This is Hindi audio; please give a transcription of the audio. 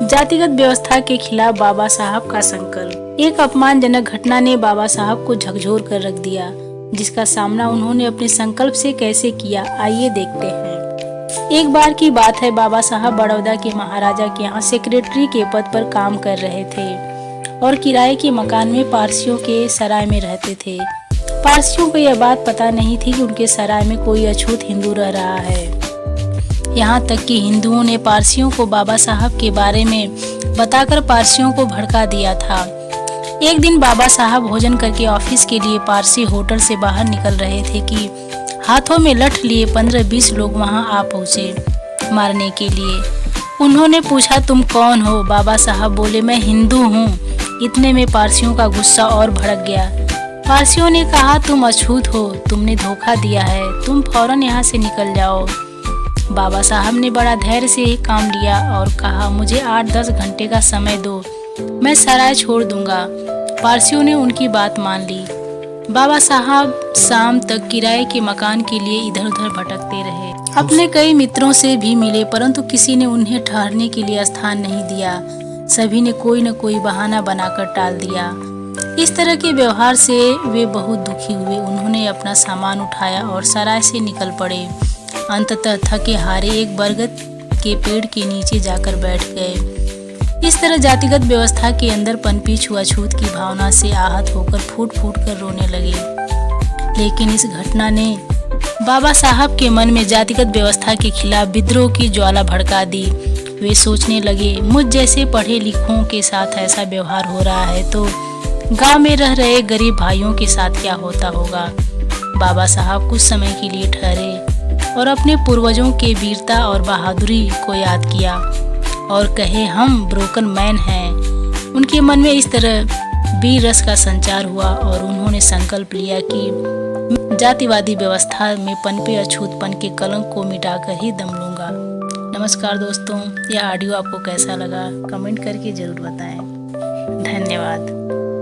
जातिगत व्यवस्था के खिलाफ बाबा साहब का संकल्प। एक अपमानजनक घटना ने बाबा साहब को झकझोर कर रख दिया, जिसका सामना उन्होंने अपने संकल्प से कैसे किया, आइए देखते हैं। एक बार की बात है, बाबा साहब बड़ौदा के महाराजा के यहाँ सेक्रेटरी के पद पर काम कर रहे थे और किराए के मकान में पारसियों के सराय में रहते थे। पारसियों को यह बात पता नहीं थी कि उनके सराय में कोई अछूत हिंदू रह रहा है। यहाँ तक कि हिंदुओं ने पारसियों को बाबा साहब के बारे में बताकर पारसियों को भड़का दिया था। एक दिन बाबा साहब भोजन करके ऑफिस के लिए पारसी होटल से बाहर निकल रहे थे कि हाथों में लठ लिए 15-20 लोग वहां आ पहुंचे मारने के लिए। उन्होंने पूछा, तुम कौन हो? बाबा साहब बोले, मैं हिंदू हूँ। इतने में पारसियों का गुस्सा और भड़क गया। पारसियों ने कहा, तुम अछूत हो, तुमने धोखा दिया है, तुम फौरन यहाँ से निकल जाओ। बाबा साहब ने बड़ा धैर्य से काम लिया और कहा, मुझे 8-10 घंटे का समय दो, मैं सराय छोड़ दूंगा। पारसियों ने उनकी बात मान ली। बाबा साहब शाम तक किराए के मकान के लिए इधर उधर भटकते रहे। अपने कई मित्रों से भी मिले, परंतु किसी ने उन्हें ठहरने के लिए स्थान नहीं दिया। सभी ने कोई न कोई बहाना बनाकर टाल दिया। इस तरह के व्यवहार से वे बहुत दुखी हुए। उन्होंने अपना सामान उठाया और सराय से निकल पड़े। अंततः थके हारे एक बरगद के पेड़ के नीचे जाकर बैठ गए। इस तरह जातिगत व्यवस्था के अंदर पनपी छुआछूत की भावना से आहत होकर फूट फूट कर रोने लगे। लेकिन इस घटना ने बाबा साहब के मन में जातिगत व्यवस्था के खिलाफ विद्रोह की ज्वाला भड़का दी। वे सोचने लगे, मुझ जैसे पढ़े लिखों के साथ ऐसा व्यवहार हो रहा है तो गांव में रह रहे गरीब भाइयों के साथ क्या होता होगा। बाबा साहब कुछ समय के लिए ठहरे और अपने पूर्वजों के वीरता और बहादुरी को याद किया और कहे, हम ब्रोकन मैन हैं। उनके मन में इस तरह वीर रस का संचार हुआ और उन्होंने संकल्प लिया कि जातिवादी व्यवस्था में पनपे अछूतपन के कलंक को मिटाकर ही दम लूंगा। नमस्कार दोस्तों, यह ऑडियो आपको कैसा लगा कमेंट करके जरूर बताएं। धन्यवाद।